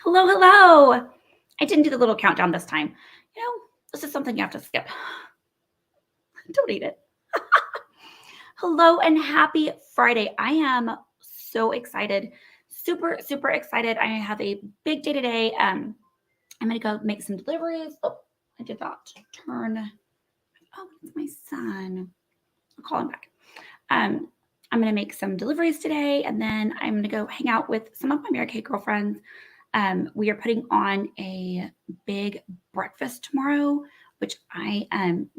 Hello, hello. I didn't do the little countdown this time. You know, this is something you have to skip. Don't eat it. Hello and happy Friday. I am so excited. Super, super excited. I have a big day today. I'm going to go make some deliveries. Oh, I did not turn. Oh, it's my son. I'll call him back. Um, I'm going to make some deliveries today, and then I'm going to go hang out with some of my Mary Kay girlfriends. We are putting on a big breakfast tomorrow, which I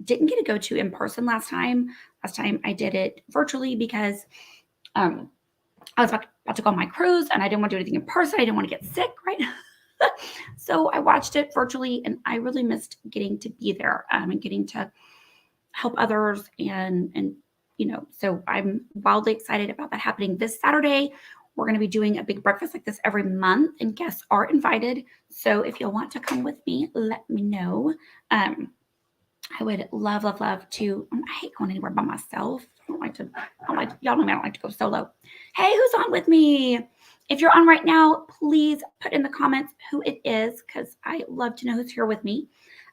didn't get to go to in person last time. Last time I did it virtually because I was about to go on my cruise and I didn't want to do anything in person. I didn't want to get sick, right? So I watched it virtually, and I really missed getting to be there and getting to help others so I'm wildly excited about that happening this Saturday. We're going to be doing a big breakfast like this every month, and guests are invited. So if you'll want to come with me, let me know. I would love, love, love to. I hate going anywhere by myself. Y'all know me, I don't like to go solo. Hey, who's on with me? If you're on right now, please put in the comments who it is, because I love to know who's here with me.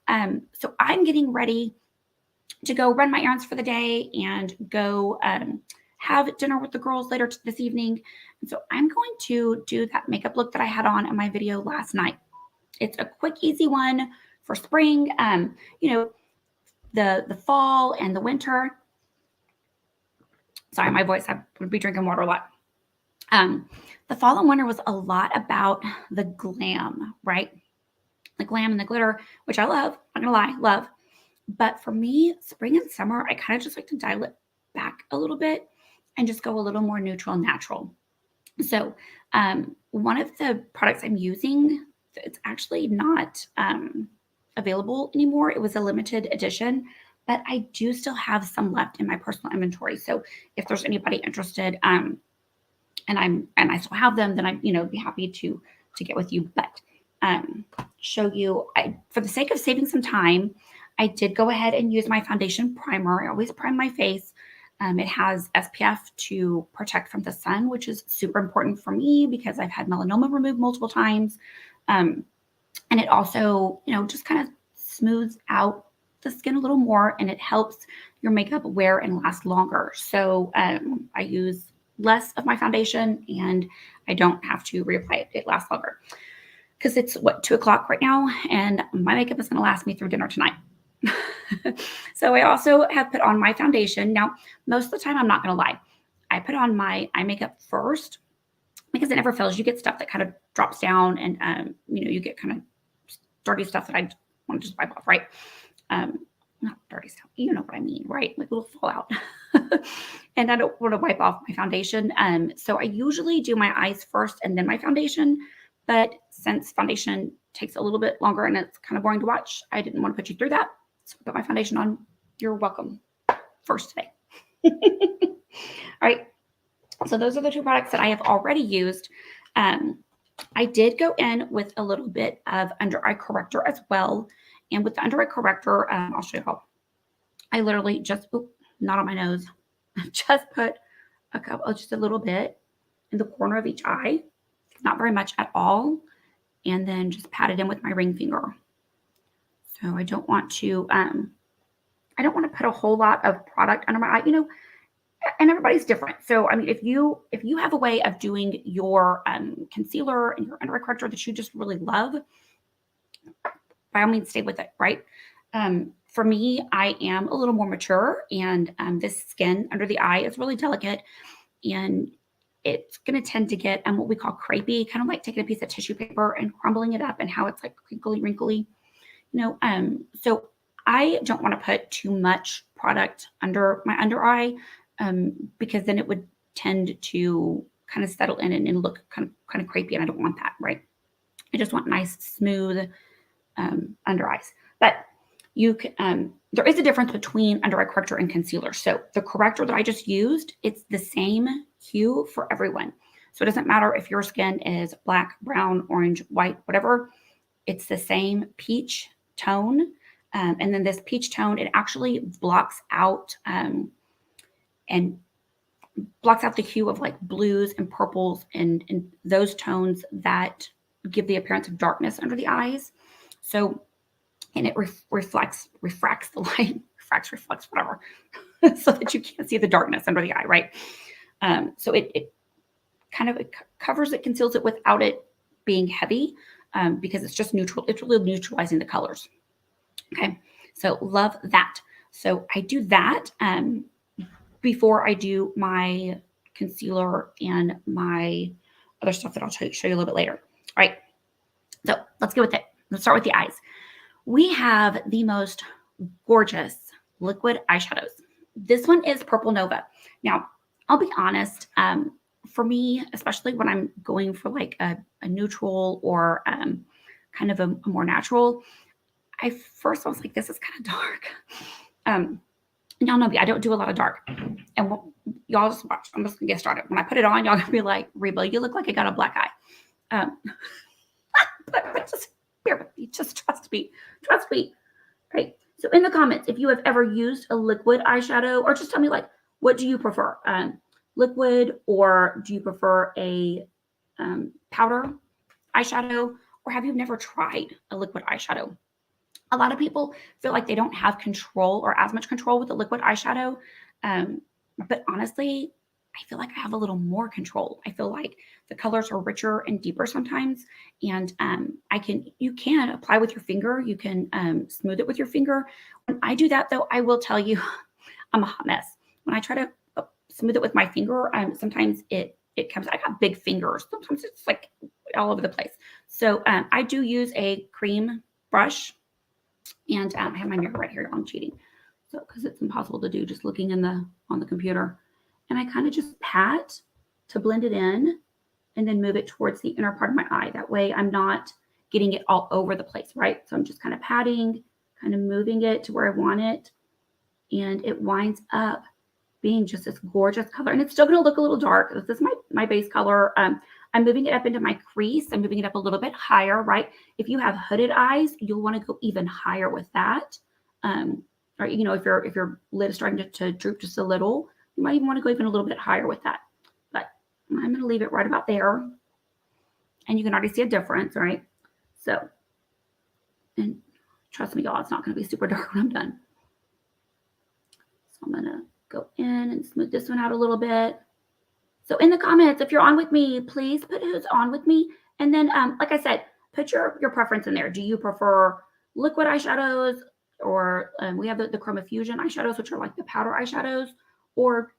So I'm getting ready to go run my errands for the day and go have dinner with the girls later this evening. And so I'm going to do that makeup look that I had on in my video last night. It's a quick, easy one for spring, the fall and the winter. Sorry, my voice, I would be drinking water a lot. The fall and winter was a lot about the glam, right? The glam and the glitter, which I love, I'm not gonna lie, love. But for me, spring and summer, I kind of just like to dial it back a little bit and just go a little more neutral and natural. So one of the products I'm using, it's actually not available anymore. It was a limited edition, but I do still have some left in my personal inventory. So if there's anybody interested, and I still have them, then I'd be happy to get with you. But show you, for the sake of saving some time, I did go ahead and use my foundation primer. I always prime my face. It has SPF to protect from the sun, which is super important for me because I've had melanoma removed multiple times. And it also, just kind of smooths out the skin a little more, and it helps your makeup wear and last longer. So I use less of my foundation, and I don't have to reapply it. It lasts longer because it's 2:00 right now, and my makeup is going to last me through dinner tonight. So I also have put on my foundation. Now, most of the time, I'm not going to lie, I put on my eye makeup first because it never fails. You get stuff that kind of drops down, and you get kind of dirty stuff that I want to just wipe off, right? Not dirty stuff, you know what I mean, right? Like a little fallout. And I don't want to wipe off my foundation. So I usually do my eyes first and then my foundation. But since foundation takes a little bit longer and it's kind of boring to watch, I didn't want to put you through that. So I put my foundation on. You're welcome first today. All right. So those are the two products that I have already used. I did go in with a little bit of under eye corrector as well. And with the under eye corrector, I'll show you how. I literally just, not on my nose, just put just a little bit in the corner of each eye, not very much at all, and then just pat it in with my ring finger. So I don't want to put a whole lot of product under my eye, and everybody's different. So, if you have a way of doing your concealer and your under eye corrector that you just really love, by all means, stay with it, right? For me, I am a little more mature, and this skin under the eye is really delicate, and it's going to tend to get what we call crepey, kind of like taking a piece of tissue paper and crumbling it up, and how it's like crinkly, wrinkly, So I don't want to put too much product under my under eye, because then it would tend to kind of settle in and look kind of crepey, and I don't want that, right? I just want nice, smooth under eyes. But you can, there is a difference between under eye corrector and concealer. So the corrector that I just used, it's the same hue for everyone. So it doesn't matter if your skin is black, brown, orange, white, whatever. It's the same peach tone. And then this peach tone, it actually blocks out and blocks out the hue of like blues and purples and those tones that give the appearance of darkness under the eyes. So, and it refracts the light, reflects, whatever, so that you can't see the darkness under the eye, right? So it kind of covers it, conceals it without it being heavy, because it's just neutral. It's really neutralizing the colors. Okay, so love that. So I do that before I do my concealer and my other stuff that I'll show you a little bit later. All right, so let's go with it. Let's start with the eyes. We have the most gorgeous liquid eyeshadows. This one is Purple Nova. Now, I'll be honest, for me, especially when I'm going for like a neutral or kind of a more natural, I was like, this is kind of dark. Y'all know me, I don't do a lot of dark. And y'all just watch. I'm just gonna get started. When I put it on, y'all gonna be like, Reba, you look like you got a black eye. But just bear with me. Just trust me. Trust me. Right. So in the comments, if you have ever used a liquid eyeshadow, or just tell me like, what do you prefer? Liquid, or do you prefer a powder eyeshadow, or have you never tried a liquid eyeshadow? A lot of people feel like they don't have control or as much control with the liquid eyeshadow. But honestly, I feel like I have a little more control. I feel like the colors are richer and deeper sometimes. And you can apply with your finger. You can smooth it with your finger. When I do that though, I will tell you, I'm a hot mess. When I try to smooth it with my finger, sometimes it comes, I got big fingers. Sometimes it's like all over the place. So I do use a cream brush. And I have my mirror right here. I'm cheating. So, because it's impossible to do just looking on the computer. And I kind of just pat to blend it in and then move it towards the inner part of my eye. That way I'm not getting it all over the place, right? So I'm just kind of patting, kind of moving it to where I want it. And it winds up being just this gorgeous color. And it's still going to look a little dark. This is my base color. I'm moving it up into my crease. I'm moving it up a little bit higher, right? If you have hooded eyes, you'll want to go even higher with that. Or, you know, if your lid is starting to droop just a little, you might even want to go even a little bit higher with that. But I'm going to leave it right about there. And you can already see a difference, right? So, and trust me, y'all, it's not going to be super dark when I'm done. So I'm going to go in and smooth this one out a little bit. So in the comments, if you're on with me, please put who's on with me. And then, like I said, put your preference in there. Do you prefer liquid eyeshadows, or we have the Chroma Fusion eyeshadows, which are like the powder eyeshadows, or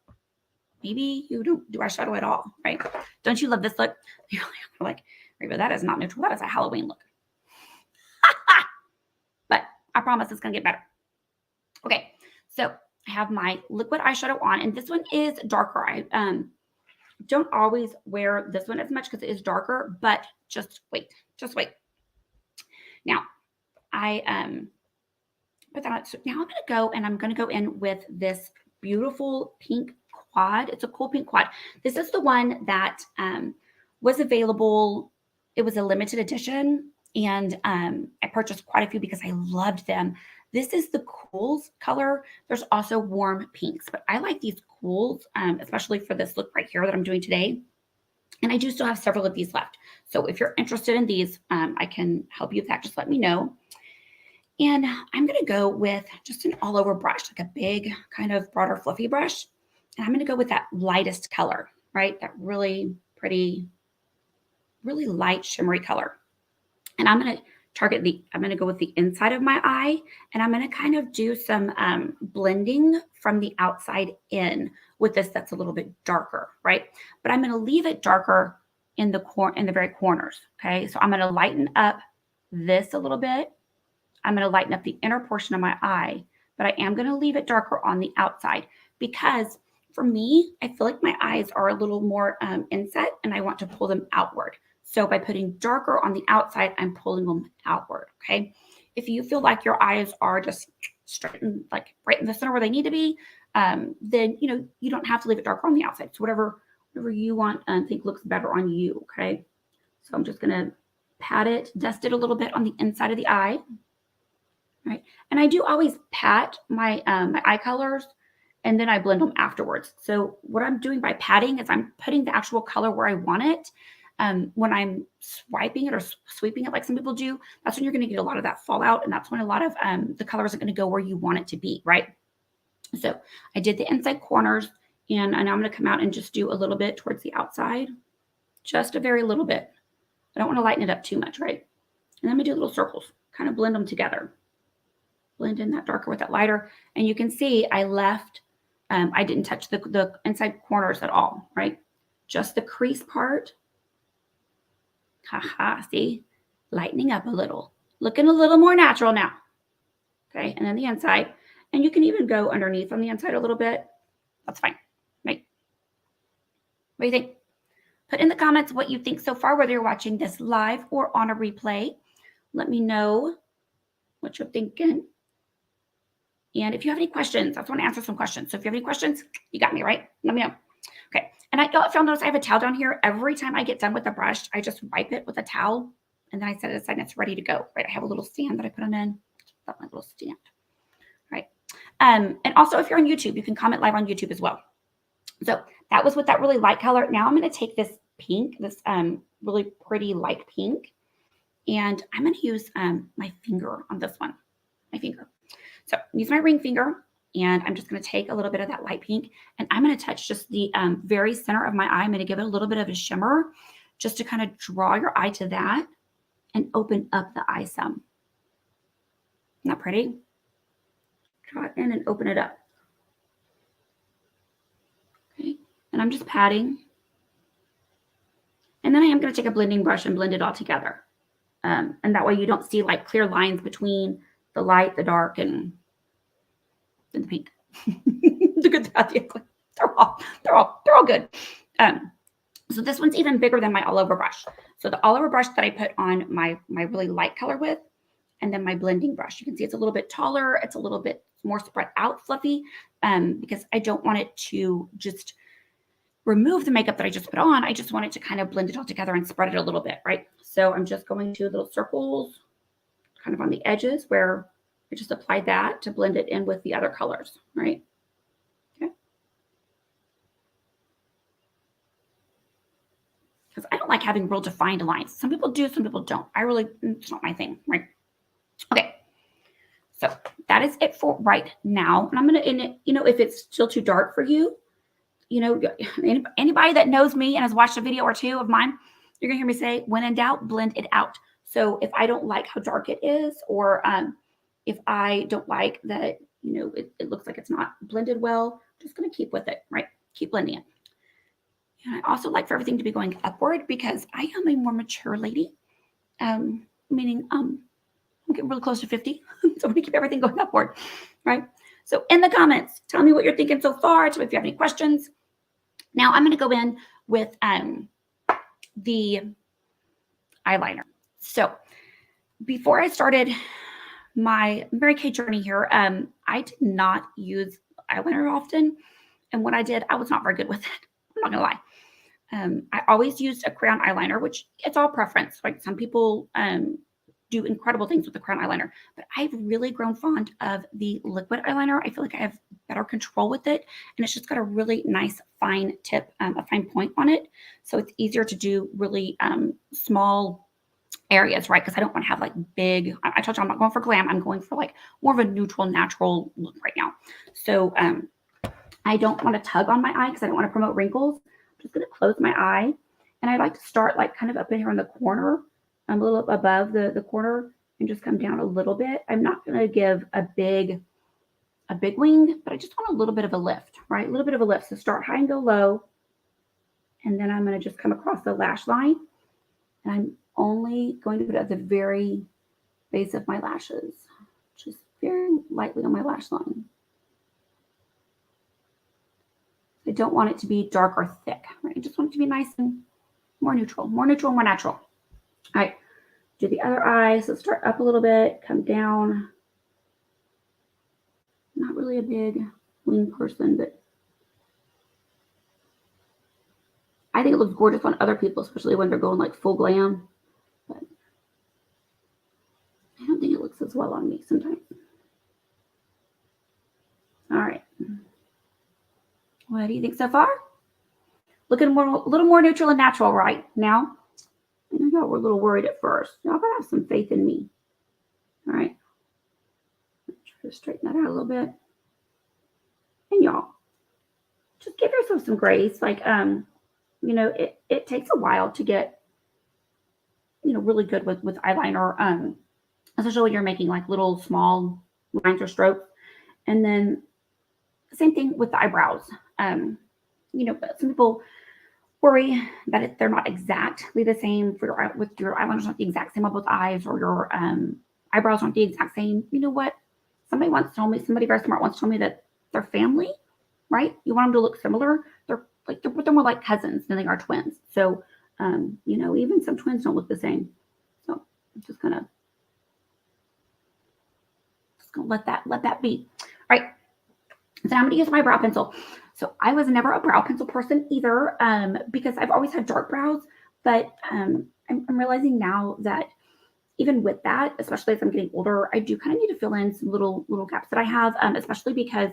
maybe you don't do eyeshadow at all, right? Don't you love this look? You're like, Reba, that is not neutral. That is a Halloween look. But I promise it's going to get better. Okay, so I have my liquid eyeshadow on, and this one is darker. I don't always wear this one as much because it is darker, but just wait. Now, I put that on. So now I'm going to go in with this beautiful pink quad. It's a cool pink quad. This is the one that was available. It was a limited edition, and I purchased quite a few because I loved them. This is the cools color. There's also warm pinks, but I like these cools, especially for this look right here that I'm doing today. And I do still have several of these left. So if you're interested in these, I can help you with that. Just let me know. And I'm going to go with just an all over brush, like a big kind of broader fluffy brush. And I'm going to go with that lightest color, right? That really pretty, really light shimmery color. And I'm going to I'm going to go with the inside of my eye, and I'm going to kind of do some blending from the outside in with this that's a little bit darker, right? But I'm going to leave it darker in the very corners, okay? So I'm going to lighten up this a little bit. I'm going to lighten up the inner portion of my eye, but I am going to leave it darker on the outside because for me, I feel like my eyes are a little more inset and I want to pull them outward. So by putting darker on the outside, I'm pulling them outward, okay? If you feel like your eyes are just straight and like right in the center where they need to be, then, you know, you don't have to leave it darker on the outside. So whatever you want and think looks better on you, okay? So I'm just going to pat it, dust it a little bit on the inside of the eye, right? And I do always pat my my eye colors and then I blend them afterwards. So what I'm doing by patting is I'm putting the actual color where I want it. When I'm swiping it or sweeping it like some people do, that's when you're going to get a lot of that fallout. And that's when a lot of the color isn't going to go where you want it to be, right? So I did the inside corners, and now I'm going to come out and just do a little bit towards the outside, just a very little bit. I don't want to lighten it up too much, right? And then we do little circles, kind of blend them together. Blend in that darker with that lighter. And you can see I left, I didn't touch the inside corners at all, right? Just the crease part. Haha, see? Lightening up a little. Looking a little more natural now. Okay, and then the inside. And you can even go underneath on the inside a little bit. That's fine, right? What do you think? Put in the comments what you think so far, whether you're watching this live or on a replay. Let me know what you're thinking. And if you have any questions, I just want to answer some questions. So if you have any questions, you got me, right? Let me know. Okay. And if you'll notice, I have a towel down here. Every time I get done with the brush, I just wipe it with a towel, and then I set it aside and it's ready to go, right? I have a little stand that I put them in. That's my little stand, right? And also, if you're on YouTube, you can comment live on YouTube as well. So that was with that really light color. Now I'm going to take this pink, this really pretty light pink, and I'm going to use my finger on this one, my finger. So use my ring finger, and I'm just going to take a little bit of that light pink, and I'm going to touch just the very center of my eye. I'm going to give it a little bit of a shimmer just to kind of draw your eye to that and open up the eye some. Isn't that pretty? Draw it in and open it up. Okay, and I'm just patting. And then I am going to take a blending brush and blend it all together. And that way you don't see like clear lines between the light, the dark, and the pink. The good, the bad, the ugly. They're all good. So this one's even bigger than my all over brush. So the all over brush that I put on my really light color with, and then my blending brush. You can see it's a little bit taller. It's a little bit more spread out, fluffy, because I don't want it to just remove the makeup that I just put on. I just want it to kind of blend it all together and spread it a little bit, right? So I'm just going to little circles kind of on the edges where I just applied that to blend it in with the other colors, right? Okay. Because I don't like having real defined lines. Some people do, some people don't. It's not my thing, right? Okay. So that is it for right now. And I'm going to, if it's still too dark for you, anybody that knows me and has watched a video or two of mine, you're going to hear me say, when in doubt, blend it out. So if I don't like how dark it is, or if I don't like that, it looks like it's not blended well, I'm just going to keep with it, right? Keep blending it. And I also like for everything to be going upward because I am a more mature lady, meaning I'm getting really close to 50. So I'm going to keep everything going upward, right? So in the comments, tell me what you're thinking so far. So if you have any questions. Now I'm going to go in with the eyeliner. So before I started my Mary Kay journey here, I did not use eyeliner often. And when I did, I was not very good with it. I'm not going to lie. I always used a crayon eyeliner, which it's all preference. Like some people do incredible things with the crayon eyeliner, but I've really grown fond of the liquid eyeliner. I feel like I have better control with it, and it's just got a really nice fine tip, a fine point on it. So it's easier to do really small areas, right? Because I don't want to have like big, I told you I'm not going for glam. I'm going for like more of a neutral, natural look right now. So I don't want to tug on my eye because I don't want to promote wrinkles. I'm just going to close my eye, and I like to start like kind of up in here in the corner, a little up above the corner, and just come down a little bit. I'm not going to give a big wing, but I just want a little bit of a lift, right? A little bit of a lift. So start high and go low. And then I'm going to just come across the lash line. And I'm only going to put it at the very base of my lashes, just very lightly on my lash line. I don't want it to be dark or thick, right? I just want it to be nice and more neutral, more natural. All right, do the other eye. So start up a little bit, come down. Not really a big wing person, but I think it looks gorgeous on other people, especially when they're going like full glam. But I don't think it looks as well on me sometimes. All right. What do you think so far? Looking a little more neutral and natural right now. y'all were a little worried at first. Y'all gotta have some faith in me. All right. Try to straighten that out a little bit. And y'all, just give yourself some grace. Like, it takes a while to get, really good with eyeliner, especially when you're making like little small lines or strokes. And then same thing with the eyebrows. But some people worry that they're not exactly the same for your eyeliners not the exact same on both eyes, or your eyebrows aren't the exact same. You know what? Somebody very smart once told me that they're family, right? You want them to look similar. They're more like cousins than they are twins. So, even some twins don't look the same. So I'm just gonna let that be. All right. So I'm gonna use my brow pencil. So I was never a brow pencil person either, because I've always had dark brows. But I'm realizing now that even with that, especially as I'm getting older, I do kind of need to fill in some little gaps that I have, especially because,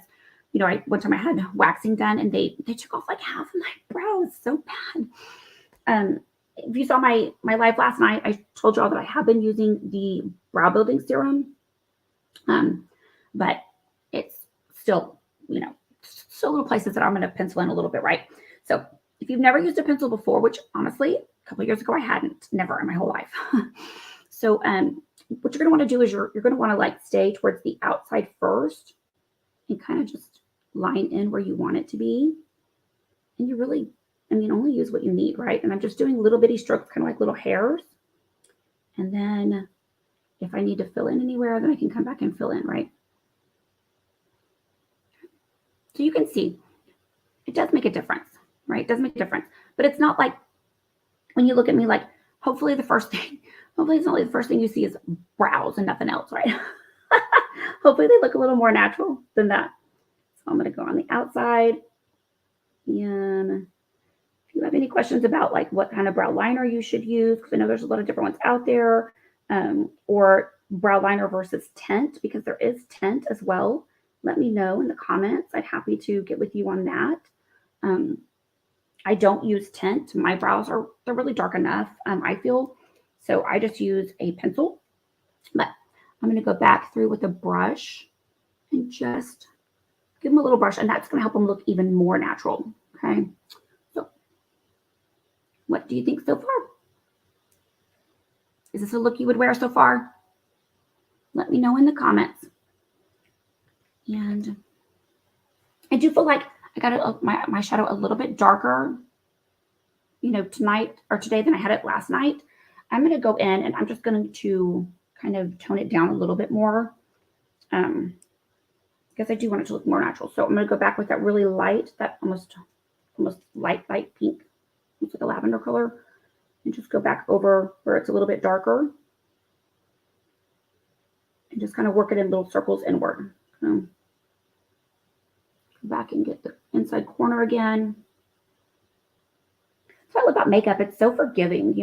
one time I had waxing done and they took off like half of my brows. So bad. If you saw my live last night, I told y'all that I have been using the brow building serum, but it's still, little places that I'm going to pencil in a little bit, right? So if you've never used a pencil before, which honestly, a couple of years ago I hadn't, never in my whole life. So what you're going to want to do is you're going to want to like stay towards the outside first and kind of just line in where you want it to be. And you really, only use what you need, right? And I'm just doing little bitty strokes, kind of like little hairs. And then if I need to fill in anywhere, then I can come back and fill in, right? So you can see it does make a difference, right? It does make a difference. But it's not like when you look at me, like, hopefully it's not like the first thing you see is brows and nothing else, right? Hopefully they look a little more natural than that. So I'm going to go on the outside. And if you have any questions about like what kind of brow liner you should use, because I know there's a lot of different ones out there, or brow liner versus tint, because there is tint as well, let me know in the comments. I'd happy to get with you on that. I don't use tint. My brows they're really dark enough, I feel. So I just use a pencil. But I'm going to go back through with a brush and just give them a little brush, and that's going to help them look even more natural. Okay. So what do you think so far? Is this a look you would wear so far? Let me know in the comments. And I do feel like I got my shadow a little bit darker, tonight or today than I had it last night. I'm going to go in and I'm just going to kind of tone it down a little bit more, because I do want it to look more natural. So I'm going to go back with that really light, that almost light pink, almost like a lavender color, and just go back over where it's a little bit darker and just kind of work it in little circles inward. Go back and get the inside corner again. That's what I love about makeup. It's so forgiving,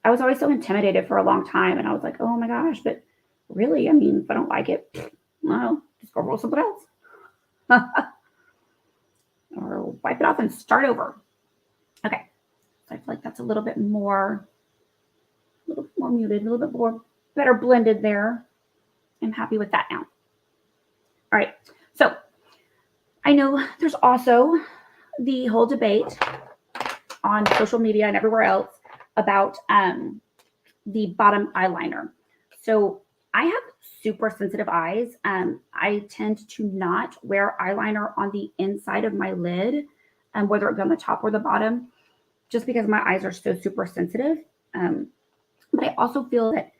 I was always so intimidated for a long time, and I was like, oh my gosh, but really, if I don't like it, well, just go roll something else. Or wipe it off and start over. Okay. So I feel like that's a little bit more muted, a little bit more better blended there. I'm happy with that now. All right. So I know there's also the whole debate on social media and everywhere else about the bottom eyeliner. So I have super sensitive eyes. I tend to not wear eyeliner on the inside of my lid, whether it be on the top or the bottom, just because my eyes are so super sensitive. But I also feel that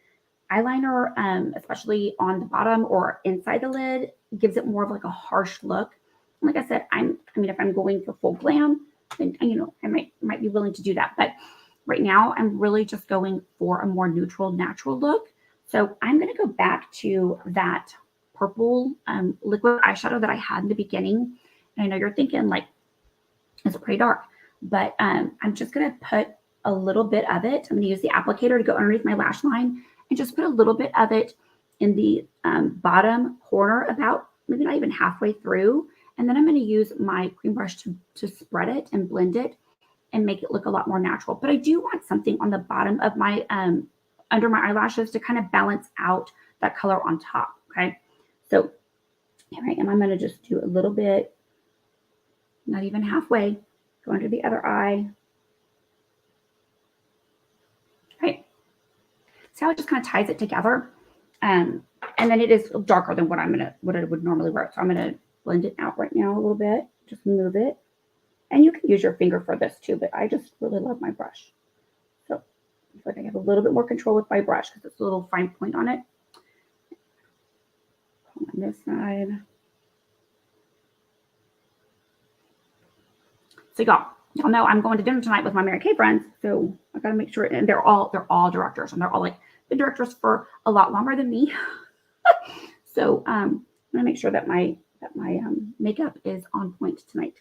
eyeliner, especially on the bottom or inside the lid, gives it more of like a harsh look. And like I said, if I'm going for full glam, then I might be willing to do that. But right now, I'm really just going for a more neutral, natural look. So I'm going to go back to that purple liquid eyeshadow that I had in the beginning. And I know you're thinking, like, it's pretty dark, but I'm just going to put a little bit of it. I'm going to use the applicator to go underneath my lash line and just put a little bit of it in the bottom corner, about maybe not even halfway through. And then I'm going to use my cream brush to spread it and blend it and make it look a lot more natural. But I do want something on the bottom of my, under my eyelashes to kind of balance out that color on top, okay? So here I am. I'm going to just do a little bit, not even halfway, go under the other eye. Right. See how it just kind of ties it together? And then it is darker than what I would normally wear. So I'm going to blend it out right now a little bit. Just move it. And you can use your finger for this too, but I just really love my brush. So I feel like I have a little bit more control with my brush because it's a little fine point on it. On this side. So y'all know I'm going to dinner tonight with my Mary Kay friends. So I got to make sure, and they're all directors, and they're all like the directors for a lot longer than me. So I'm gonna make sure that my makeup is on point tonight.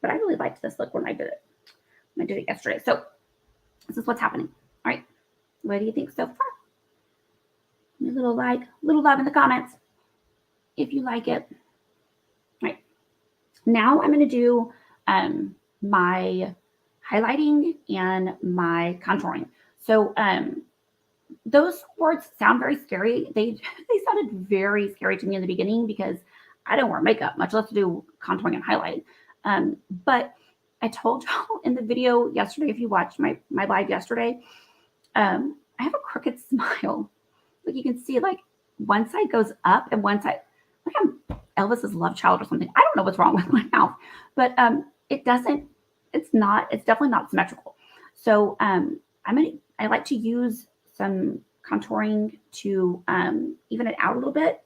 But I really liked this look when I did it yesterday. So this is what's happening. All right, what do you think so far? A little love in the comments if you like it. All right, now I'm gonna do my highlighting and my contouring. So those words sound very scary. They sounded very scary to me in the beginning because I don't wear makeup, much less to do contouring and highlighting. But I told y'all in the video yesterday, if you watched my live yesterday, I have a crooked smile. Like you can see, like one side goes up and one side, like I'm Elvis's love child or something. I don't know what's wrong with my mouth, but it's definitely not symmetrical. So I like to use some contouring to even it out a little bit.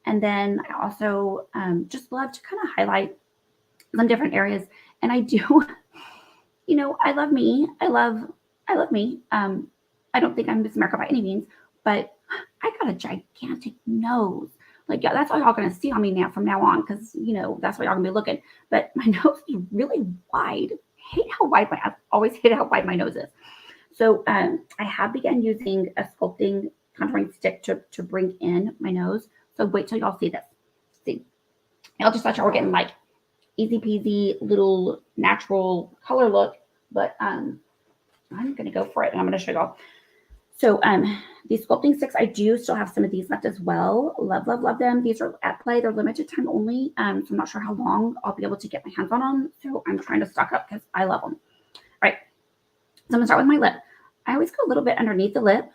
And then I also just love to kind of highlight some different areas. And I do, I love me. I love me. I don't think I'm Miss America by any means, but I got a gigantic nose. Like, yeah, that's all y'all gonna see on me now from now on, because that's what y'all gonna be looking. But my nose is really wide. I always hate how wide my nose is. So I have begun using a sculpting contouring stick to bring in my nose. So wait till y'all see this. See, I'll just thought y'all were getting like easy peasy little natural color look, but I'm gonna go for it and I'm gonna show y'all. So these sculpting sticks, I do still have some of these left as well. Love, love, love them. These are at Play. They're limited time only. So I'm not sure how long I'll be able to get my hands on them. So I'm trying to stock up because I love them. All right. So I'm gonna start with my lip. I always go a little bit underneath the lip.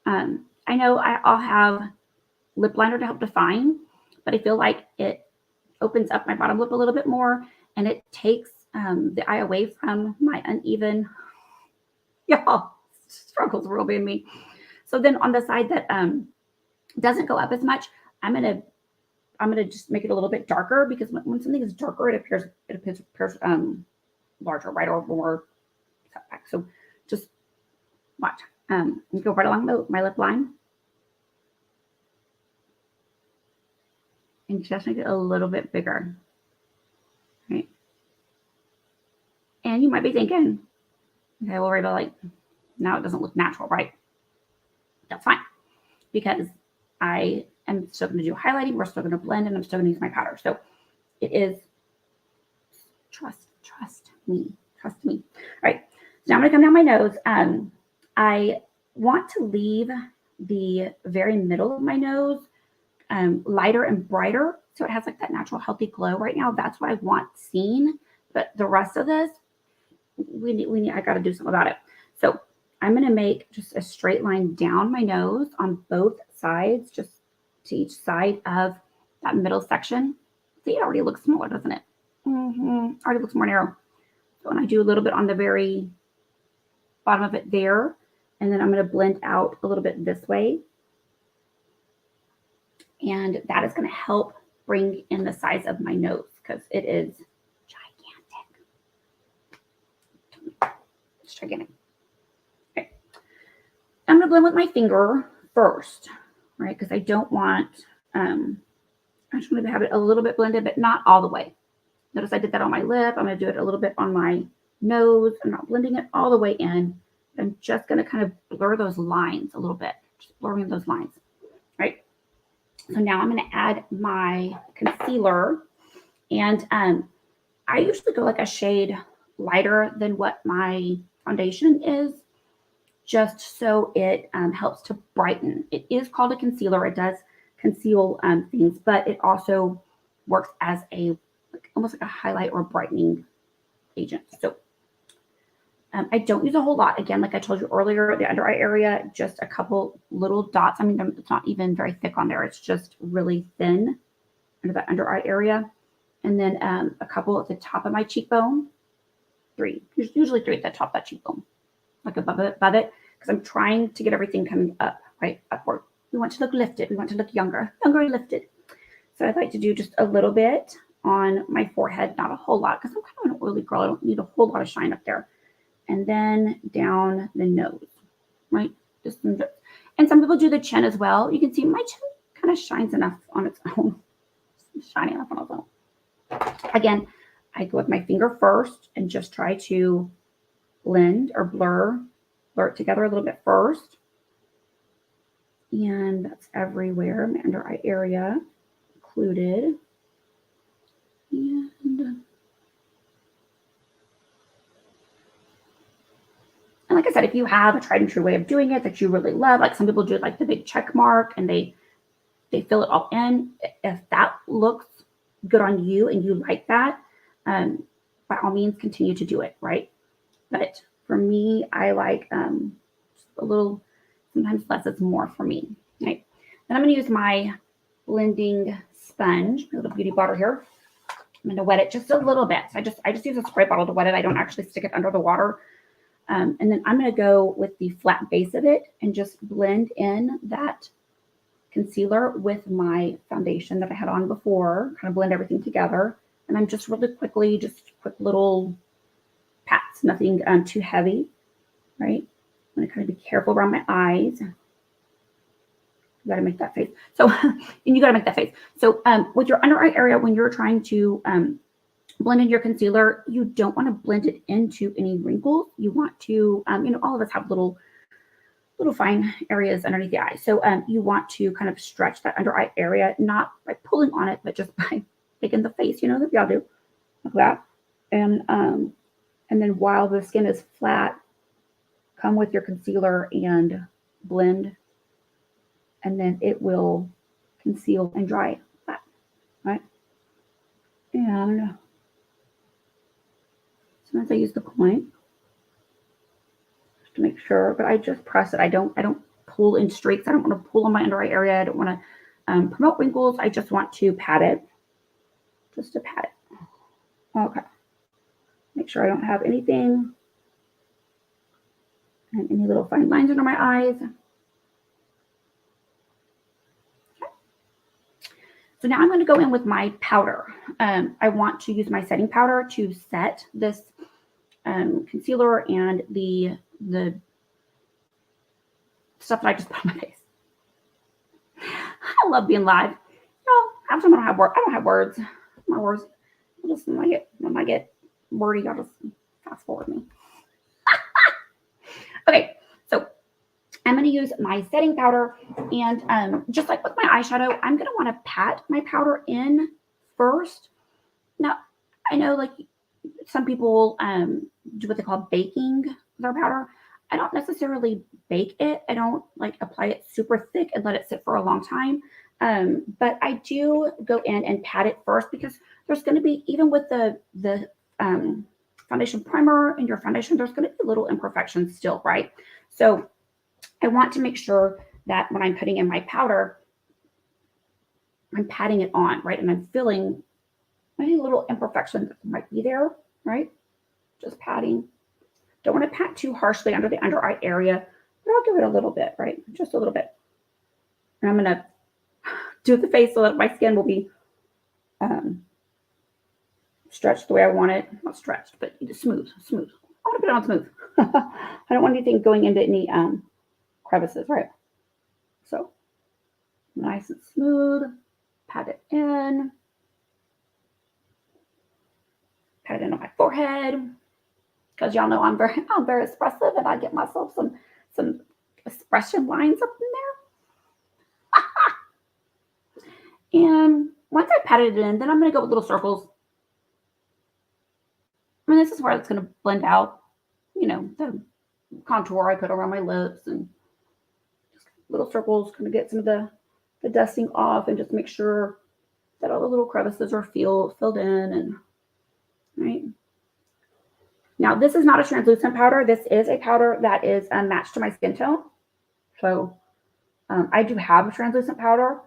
I know I'll have lip liner to help define, but I feel like it opens up my bottom lip a little bit more and it takes the eye away from my uneven, struggles real big in me. So then on the side that doesn't go up as much, I'm gonna just make it a little bit darker, because when something is darker, it appears larger, right, or more cut back. So just watch. Go right along my lip line and just make it a little bit bigger. Right. And you might be thinking, okay, well, Reba, like, now it doesn't look natural, right? That's fine, because I am still going to do highlighting. We're still going to blend, and I'm still going to use my powder. So it is trust me. All right. So now I'm going to come down my nose. I want to leave the very middle of my nose lighter and brighter, so it has like that natural healthy glow right now. That's what I want seen. But the rest of this, I got to do something about it. So I'm going to make just a straight line down my nose on both sides, just to each side of that middle section. See, it already looks smaller, doesn't it? Already looks more narrow. So when I do a little bit on the very bottom of it there, and then I'm going to blend out a little bit this way. And that is going to help bring in the size of my nose, because it is gigantic. It's gigantic. Okay. I'm going to blend with my finger first, right? Because I don't want, I just want to have it a little bit blended, but not all the way. Notice I did that on my lip. I'm going to do it a little bit on my nose. I'm not blending it all the way in. I'm just going to kind of blur those lines a little bit. Just blurring those lines, right? So now I'm going to add my concealer. And I usually go like a shade lighter than what my foundation is, just so it helps to brighten. It is called a concealer. It does conceal things, but it also works as a almost like a highlight or brightening agent. So I don't use a whole lot. Again, like I told you earlier, the under eye area, just a couple little dots. I mean, it's not even very thick on there. It's just really thin under the under eye area. And then a couple at the top of my cheekbone. Usually three at the top of that cheekbone, like above it, because I'm trying to get everything coming up, right, upward. We want to look lifted. We want to look younger and lifted. So I'd like to do just a little bit on my forehead, not a whole lot, because I'm kind of an oily girl. I don't need a whole lot of shine up there. And then down the nose, right? Just some drips. And some people do the chin as well. You can see my chin kind of shines enough on its own. It's shining enough on its own. Again, I go with my finger first and just try to blend or blur it together a little bit first. And that's everywhere, my under eye area included. And like I said, if you have a tried and true way of doing it that you really love, like some people do like the big check mark and they fill it all in. If that looks good on you and you like that, by all means, continue to do it, right? But for me, I like a little, sometimes less is more for me, right? Then I'm going to use my blending sponge, a little beauty blender here. I'm going to wet it just a little bit. So I just use a spray bottle to wet it. I don't actually stick it under the water. And then I'm going to go with the flat base of it and just blend in that concealer with my foundation that I had on before, kind of blend everything together. And I'm just really quickly, just quick little pats, nothing too heavy, right? I'm going to kind of be careful around my eyes. You got to make that face. So, and you got to make that face. So with your under eye area, when you're trying to blend in your concealer, you don't want to blend it into any wrinkles. You want to, all of us have little fine areas underneath the eye. So you want to kind of stretch that under eye area, not by pulling on it, but just by making the face, that y'all do, like that. And then while the skin is flat, come with your concealer and blend, and then it will conceal and dry flat, right? And sometimes I use the point just to make sure, but I just press it. I don't pull in streaks. I don't want to pull on my under eye area. I don't want to promote wrinkles. I just want to pat it, just to pat it. Okay. Make sure I don't have anything and any little fine lines under my eyes. Okay. So now I'm going to go in with my powder. I want to use my setting powder to set this concealer and the stuff that I just put on my face. I love being live. I don't have words. My words. Just when I get wordy, I'll just fast forward me. Okay, so I'm going to use my setting powder, and just like with my eyeshadow, I'm going to want to pat my powder in first. Now, I know like some people do what they call baking their powder. I don't necessarily bake it. I don't like apply it super thick and let it sit for a long time. But I do go in and pat it first, because there's going to be, even with the foundation primer and your foundation, there's going to be little imperfections still, right? So I want to make sure that when I'm putting in my powder, I'm patting it on, right? And I'm feeling any little imperfections that might be there, right? Just patting. Don't want to pat too harshly under the under eye area, but I'll give it a little bit, right? Just a little bit. And I'm going to do the face so that my skin will be stretched the way I want it. Not stretched, but smooth. I want to put it on smooth. I don't want anything going into any crevices, right? So nice and smooth. Pat it in. Pat it in on my forehead, because y'all know I'm very expressive, and I get myself some expression lines up in there. And once I patted it in, then I'm going to go with little circles. And this is where it's going to blend out, you know, the contour I put around my lips and just little circles, kind of get some of the dusting off and just make sure that all the little crevices are filled in. And right now, this is not a translucent powder. This is a powder that is matched to my skin tone. So I do have a translucent powder.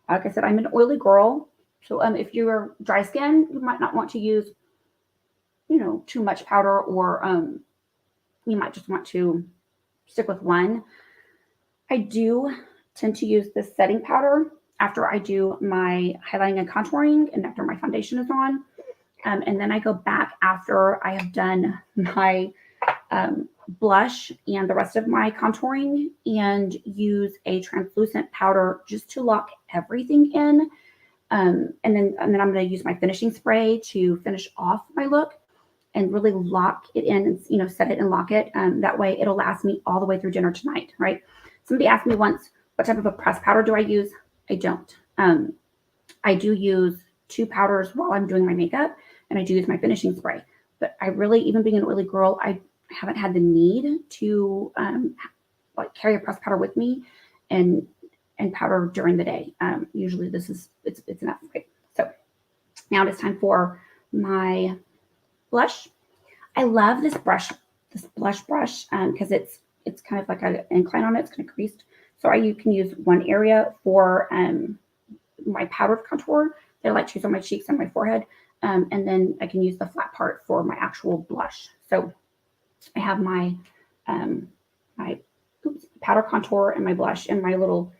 Like I said, I'm an oily girl. So if you're dry skin, you might not want to use, you know, too much powder, or you might just want to stick with one. I do tend to use this setting powder after I do my highlighting and contouring and after my foundation is on. And then I go back after I have done my blush and the rest of my contouring and use a translucent powder just to lock everything in. And then I'm going to use my finishing spray to finish off my look and really lock it in and, you know, set it and lock it. That way it'll last me all the way through dinner tonight, right? Somebody asked me once, what type of a pressed powder do I use? I don't. I do use 2 powders while I'm doing my makeup, and I do use my finishing spray. But I really, even being an oily girl, I haven't had the need to like carry a pressed powder with me and powder during the day. Usually it's enough, right? So now it is time for my blush. I love this brush, this blush brush, because it's kind of like an incline on it. It's kind of creased. So you can use one area for my powdered contour that I like to use on my cheeks and my forehead. And then I can use the flat part for my actual blush. So I have my my powder contour and my blush and my little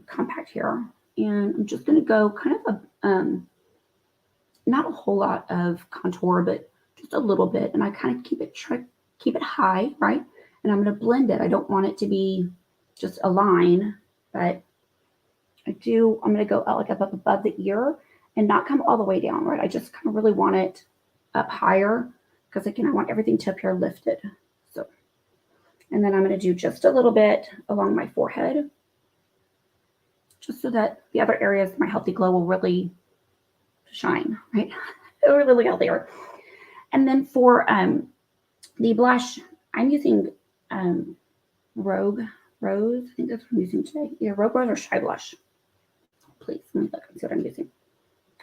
compact here. And I'm just going to go kind of a, not a whole lot of contour, but just a little bit. And I kind of keep it high, right? And I'm going to blend it. I don't want it to be just a line, but I'm going to go like up above the ear and not come all the way down, right? I just kind of really want it up higher because again, I want everything to appear lifted. So, and then I'm going to do just a little bit along my forehead, just so that the other areas of my Healthy Glow will really shine, right? It will really look healthier. And then for the blush, I'm using Rogue Rose. I think that's what I'm using today. Either Rogue Rose or Shy Blush. Please, let me look and see what I'm using.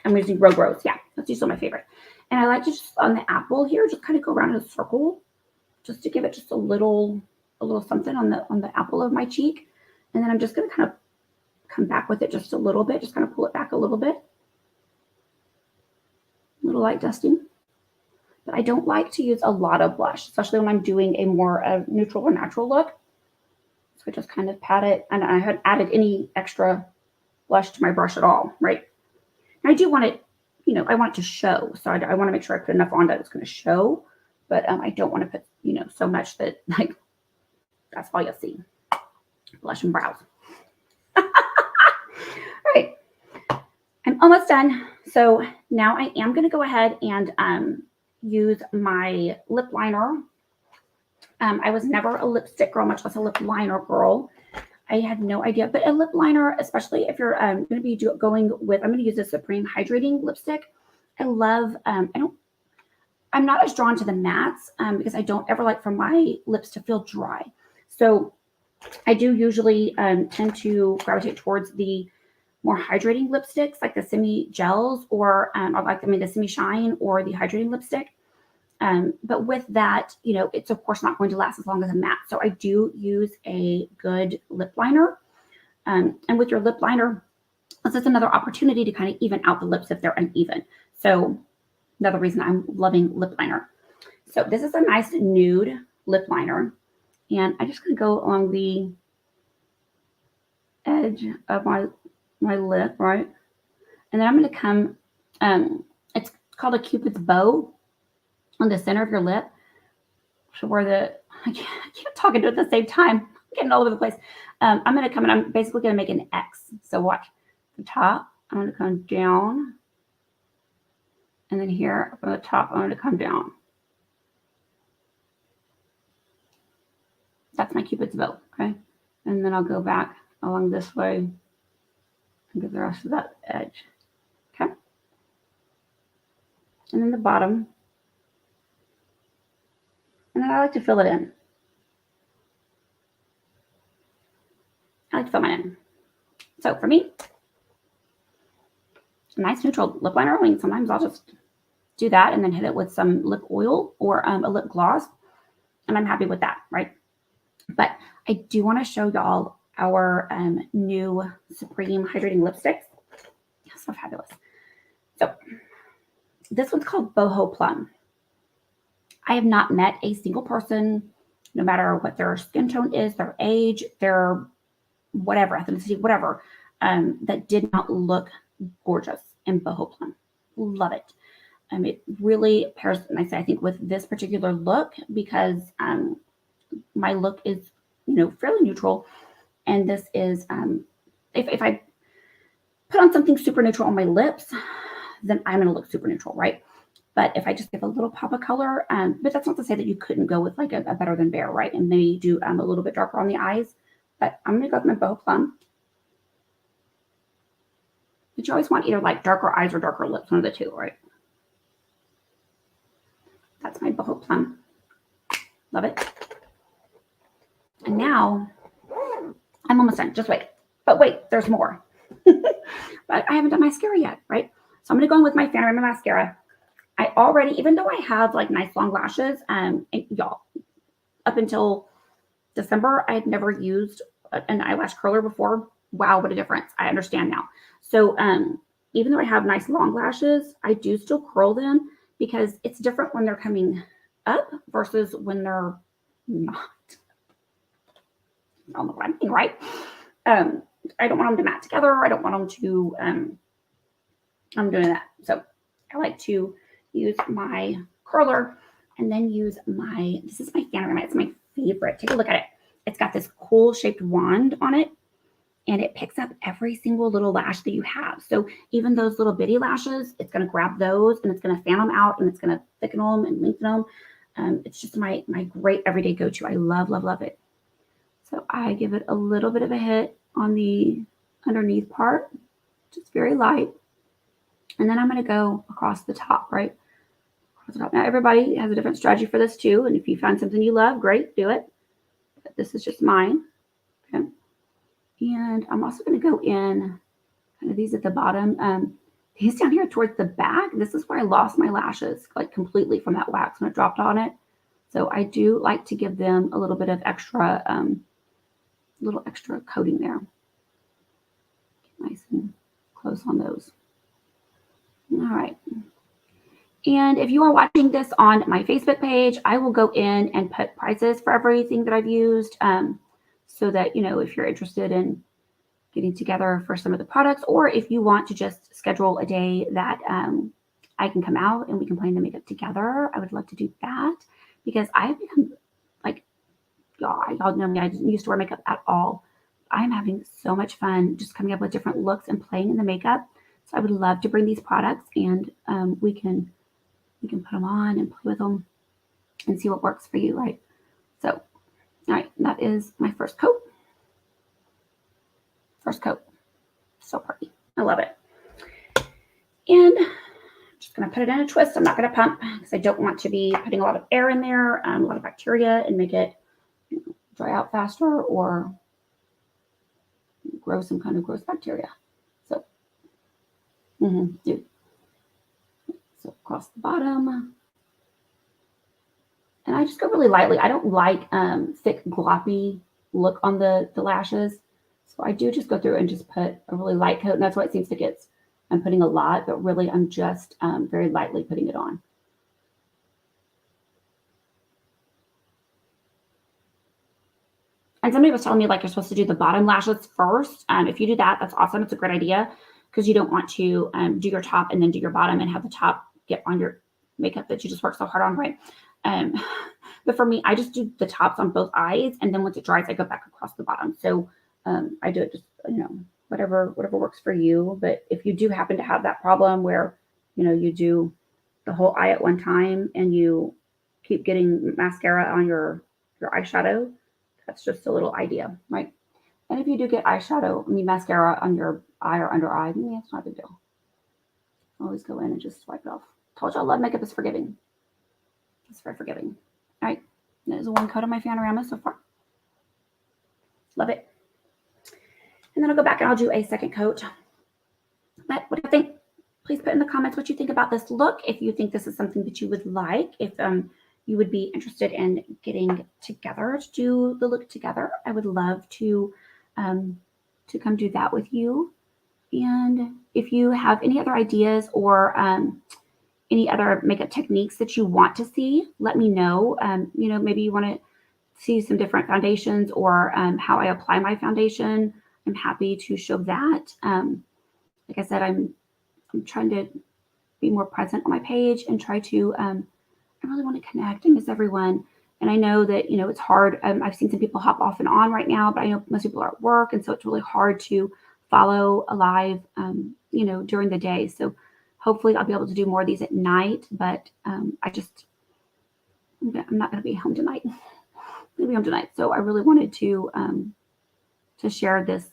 I'm using Rogue Rose. Yeah, that's usually my favorite. And I like to just on the apple here, just kind of go around in a circle, just to give it just a little something on the apple of my cheek. And then I'm just going to kind of come back with it just a little bit, just kind of pull it back a little bit. A little light dusting. But I don't like to use a lot of blush, especially when I'm doing a more neutral or natural look. So I just kind of pat it, and I haven't added any extra blush to my brush at all, right? And I do want it, you know, I want it to show. So I want to make sure I put enough on that it's going to show, but I don't want to put, you know, so much that like that's all you'll see. Blush and brows. All right. I'm almost done. So now I am going to go ahead and use my lip liner. I was never a lipstick girl, much less a lip liner girl. I had no idea, but a lip liner, especially if you're going to be going with, I'm going to use a Supreme Hydrating Lipstick. I love, I'm not as drawn to the mattes because I don't ever like for my lips to feel dry. So I do usually tend to gravitate towards the more hydrating lipsticks, like the semi gels, or the semi shine or the hydrating lipstick. But with that, you know, it's of course not going to last as long as a matte. So I do use a good lip liner. And with your lip liner, this is another opportunity to kind of even out the lips if they're uneven. So another reason I'm loving lip liner. So this is a nice nude lip liner. And I'm just going to go along the edge of my lip, right? And then I'm going to come, it's called a Cupid's bow on the center of your lip. So where I can't talk and do it at the same time. I'm getting all over the place. I'm going to come and I'm basically going to make an X. So watch the top. I'm going to come down. And then here from the top, I'm going to come down. That's my Cupid's bow, okay? And then I'll go back along this way and get the rest of that edge, okay? And then the bottom, And then I like to fill it in. I like to fill mine in. So for me, a nice neutral lip liner. I mean, sometimes I'll just do that and then hit it with some lip oil or a lip gloss. And I'm happy with that, right? But I do want to show y'all our new Supreme Hydrating Lipsticks. So fabulous. So this one's called Boho Plum. I have not met a single person, no matter what their skin tone is, their age, their whatever, ethnicity, whatever, that did not look gorgeous in Boho Plum. Love it. It really pairs nicely, I think, with this particular look because my look is, fairly neutral. And this is, if I put on something super neutral on my lips, then I'm going to look super neutral, right? But if I just give a little pop of color, but that's not to say that you couldn't go with like a Better Than Bare, right? And maybe do a little bit darker on the eyes. But I'm going to go with my Boho Plum. But you always want either like darker eyes or darker lips, one of the two, right? That's my Boho Plum. Love it. And now I'm almost done. Just wait. But wait, there's more. But I haven't done mascara yet, right? So I'm going to go in with my Fanorama mascara. I already, even though I have like nice long lashes, y'all, up until December, I had never used an eyelash curler before. Wow, what a difference. I understand now. So even though I have nice long lashes, I do still curl them because it's different when they're coming up versus when they're not. I don't know what I mean, right? I don't want them to mat together. I don't want them to, I'm doing that. So I like to use my curler and then use this is my Fanorama. It's my favorite. Take a look at it. It's got this cool shaped wand on it and it picks up every single little lash that you have. So even those little bitty lashes, it's going to grab those and it's going to fan them out and it's going to thicken them and lengthen them. It's just my great everyday go-to. I love, love, love it. So I give it a little bit of a hit on the underneath part, just very light. And then I'm going to go across the top, right? Across the top. Now, everybody has a different strategy for this too. And if you find something you love, great, do it. But this is just mine. Okay. And I'm also going to go in kind of these at the bottom. These down here towards the back, this is where I lost my lashes like completely from that wax when it dropped on it. So I do like to give them a little bit of extra, little extra coating there. Nice and close on those. All right. And if you are watching this on my Facebook page, I will go in and put prices for everything that I've used so that, if you're interested in getting together for some of the products, or if you want to just schedule a day that I can come out and we can plan the makeup together, I would love to do that because I've become like, y'all know me, I didn't used to wear makeup at all. I'm having so much fun just coming up with different looks and playing in the makeup. So I would love to bring these products and we can put them on and play with them and see what works for you, right? So, all right, that is my first coat. First coat. So pretty. I love it. And I'm just going to put it in a twist. I'm not going to pump because I don't want to be putting a lot of air in there, a lot of bacteria, and make it dry out faster or grow some kind of gross bacteria. So, So across the bottom. And I just go really lightly. I don't like thick, gloppy look on the lashes. So I do just go through and just put a really light coat. And that's what it seems like I'm putting a lot, but really I'm just very lightly putting it on. And somebody was telling me like you're supposed to do the bottom lashes first. If you do that, that's awesome. It's a great idea because you don't want to do your top and then do your bottom and have the top get on your makeup that you just worked so hard on, right? But for me, I just do the tops on both eyes, and then once it dries, I go back across the bottom. So I do it just, whatever works for you. But if you do happen to have that problem where, you do the whole eye at one time and you keep getting mascara on your eyeshadow, that's just a little idea, right? And if you do get mascara on your eye or under eye, it's not a big deal. Always go in and just wipe it off. Told you I love makeup is forgiving. It's very forgiving. All right. There's one coat on my Fanorama so far. Love it. And then I'll go back and I'll do a second coat. But what do you think? Please put in the comments what you think about this look. If you think this is something that you would like, if you would be interested in getting together to do the look together, I would love to come do that with you. And if you have any other ideas or any other makeup techniques that you want to see, let me know. Maybe you want to see some different foundations or how I apply my foundation. I'm happy to show that. Like I said, I'm trying to be more present on my page and try to, I really want to connect and miss everyone. And I know that, it's hard. I've seen some people hop off and on right now, but I know most people are at work. And so it's really hard to follow a live, during the day. So hopefully I'll be able to do more of these at night, but I'm not going to be home tonight. Maybe home tonight. So I really wanted to share this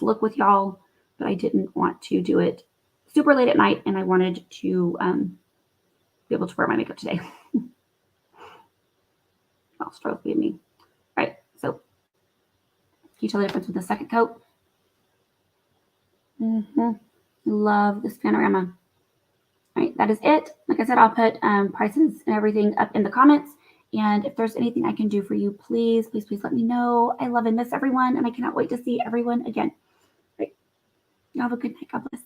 look with y'all, but I didn't want to do it super late at night, and I wanted to be able to wear my makeup today. Well, stroke being me. All right, so can you tell the difference with the second coat? Love this Fanorama. All right, that is it. Like I said, I'll put prices and everything up in the comments. And if there's anything I can do for you, please, please, please let me know. I love and miss everyone, and I cannot wait to see everyone again. All right. You have a good night. God bless.